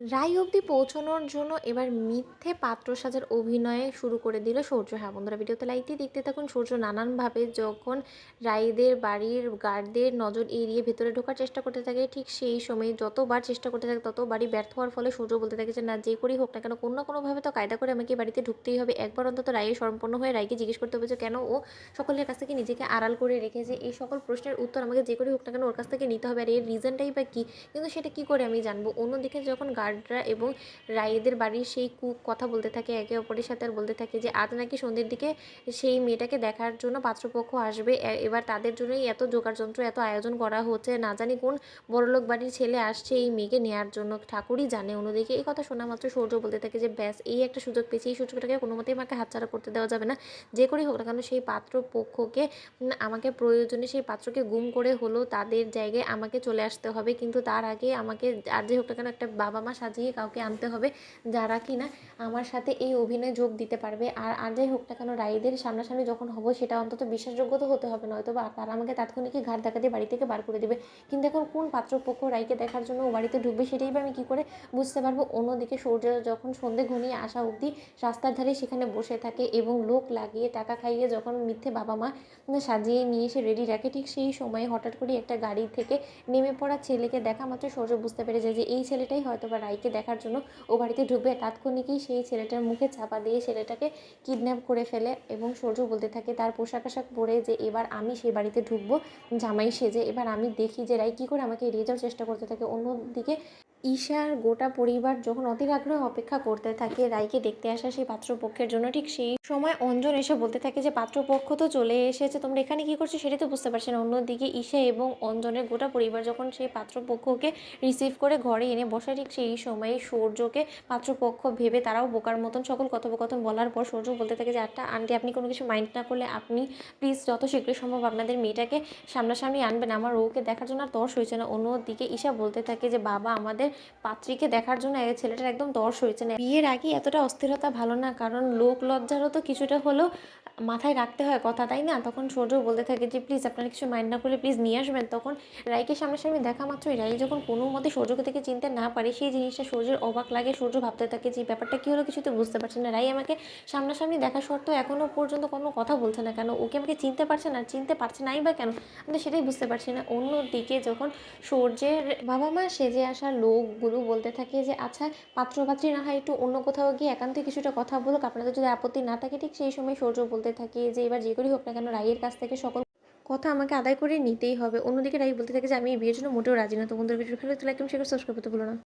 রায় অবধি পৌঁছানোর জন্য এবার মিথ্যে পাত্র সাজার অভিনয়ে শুরু করে দিল সূর্য। হ্যাঁ বন্ধুরা, ভিডিওতে লাইক দিয়ে দেখতে থাকুন। সূর্য নানানভাবে যখন রায়দের বাড়ির গার্ডদের নজর এড়িয়ে ভেতরে ঢোকার চেষ্টা করতে থাকে, ঠিক সেই সময় যতবার চেষ্টা করতে থাকে ততবারই ব্যর্থ হওয়ার ফলে সূর্য বলতে থাকে যে না, যে করেই হোক না কেন কোনো না কোনোভাবে তো কায়দা করে আমাকে এই বাড়িতে ঢুকতেই হবে। একবার অন্তত রায়ের সম্পন্ন হয়ে রায়কে জিজ্ঞেস করতে হবে যে কেন ও সকলের কাছ থেকে নিজেকে আড়াল করে রেখেছে। এই সকল প্রশ্নের উত্তর আমাকে যে করেই হোক না কেন ওর কাছ থেকে নিতে হবে, আর এর রিজনটাই বা কী, কিন্তু সেটা কী করে আমি জানবো। অন্যদিকে যখন গার্ডরা এবং রাইদের বাড়ির সেই কথা বলতে থাকে একে অপরের সাথে, আর বলতে থাকে যে আজ নাকি সন্ধ্যের দিকে সেই মেয়েটাকে দেখার জন্য পাত্রপক্ষ আসবে। এবার তাদের জন্যই এত যোগাড়যন্ত্র, এত আয়োজন করা হচ্ছে। না জানি কোন বড়লোক বাড়ির ছেলে আসছে এই মেয়েকে নেয়ার জন্য, ঠাকুরই জানে। অন্যদিকে এই কথা শোনা মাত্র সূর্য বলতে থাকে যে ব্যাস, এই একটা সুযোগ পেয়েছি, এই সুযোগটাকে কোনো মতেই আমাকে হাতছাড়া করতে দেওয়া যাবে না। যে করেই হোক না কেন সেই পাত্রপক্ষকে আমাকে প্রয়োজনে সেই পাত্রকে গুম করে হলেও তাদের জায়গায় আমাকে চলে আসতে হবে। কিন্তু তার আগে আমাকে আর যে হোক না কেন একটা বাবা মা সাজিয়ে কাউকে আনতে হবে যারা কিনা আমার সাথে এই অভিনয়ে যোগ দিতে পারবে। আর যাই হোক না কেন রাইদের সামনাসামনি যখন হবো সেটা অন্তত বিশ্বাসযোগ্য তো হতে হবে, নয়তো বা তারা আমাকে তাৎক্ষণিকই ঘাট ধাক্কা দিয়ে বাড়ি থেকে বার করে দেবে। কিন্তু এখন কোন পাত্রপক্ষ রাইকে দেখার জন্য ও বাড়িতে ঢুকবে সেটাই বা আমি কী করে বুঝতে পারবো। অন্যদিকে সূর্য যখন সন্ধে ঘনিয়ে আসা অবধি রাস্তার ধারে সেখানে বসে থাকে এবং লোক লাগিয়ে টাকা খাইয়ে যখন মিথ্যে বাবা মা সাজিয়ে নিয়ে এসে রেডি রাখে, ঠিক সেই সময় হঠাৎ করে একটা গাড়ি থেকে নেমে পড়া ছেলেকে দেখা মাত্র সূর্য বুঝতে পেরে যায় যে এই ছেলেটাই হয়তো বা রাইকে দেখার জন্য ও বাড়িতে ঢুকবে। তাৎক্ষণিকই সেই ছেলেটার মুখে চাপা দিয়ে ছেলেটাকে কিডন্যাপ করে ফেলে এবং সূর্য বলতে থাকে তার পোশাক আশাক পরে যে এবার আমি সেই বাড়িতে ঢুকবো জামাই সেজে, এবার আমি দেখি যে রাই কী করে আমাকে এড়িয়ে যাওয়ার চেষ্টা করতে থাকে। অন্যদিকে ঈশার গোটা পরিবার যখন অধীর আগ্রহে অপেক্ষা করতে থাকে রাইকে দেখতে আসা সেই পাত্রপক্ষের জন্য, ঠিক সেই সময় অঞ্জন এসে বলতে থাকে যে পাত্রপক্ষ তো চলে এসেছে, তোমরা এখানে কী করছো সেটাই তো বুঝতে পারছি না। অন্যদিকে ঈশা এবং অঞ্জনের গোটা পরিবার যখন সেই পাত্রপক্ষকে রিসিভ করে ঘরে এনে বসে, ঠিক সেই সময় সূর্যকে পাত্রপক্ষ ভেবে তারাও বোকার মতন সকল কথোপকথন বলার পর সূর্য বলতে থাকে যে আচ্ছা আন্টি, আপনি কোনো কিছু মাইন্ড না করলে আপনি প্লিজ যত শীঘ্রই সম্ভব আপনাদের মেয়েটাকে সামনাসামনি আনবেন, আমার ওকে দেখার জন্য আর তর্স হয়েছে না। অন্যদিকে ঈশা বলতে থাকে যে বাবা, আমাদের পাত্রীকে দেখার জন্য ছেলেটার একদম তর্স হয়েছে না। বিয়ের আগে এতটা অস্থিরতা ভালো না, কারণ লোক লজ্জারও তো কিছুটা হলেও মাথায় রাখতে হয় কথা, তাই না? তখন সূর্য বলতে থাকে যে প্লিজ আপনারা কিছু মাইন্ড না করলে প্লিজ নিয়ে আসবেন। তখন রাইকে সামনাসামনি দেখা মাত্রই রাই যখন কোনো মতে সূর্যকে থেকে চিনতে না পারে, সেই জিনিসটা সূর্যের অবাক লাগে। সূর্য ভাবতে থাকে যে ব্যাপারটা কী হলো, কিছু তো বুঝতে পারছে না। রাই আমাকে সামনাসামনি দেখা সত্ত্বেও এখনও পর্যন্ত কোনো কথা বলছে না কেন, ওকে আমাকে চিনতে পারছে না, চিনতে পারছে নাই বা কেন, আমি তো সেটাই বুঝতে পারছি না। অন্যদিকে যখন সূর্যের বাবা মা সেজে আসা লোকগুলো বলতে থাকে যে আচ্ছা, পাত্রপাত্রী না হয় একটু অন্য কোথাও গিয়ে একান্তে কিছুটা কথা বলুক, আপনাদের যদি আপত্তি না থাকে। ঠিক সেই সময় সূর্য বলতে থাকে যে এবার যে করেই হোক না কেন রাইয়ের কাছ থেকে সকল কথা আমাকে আদায় করে নিতেই হবে। অন্যদিকে রাই বলতে থাকে যে আমি এই বিয়ের জন্য মোটেও রাজি না। তো বন্ধুরা, ভিডিও ভালো লাগলে লাইক এবং শেয়ার সাবস্ক্রাইব করতে ভুলো না।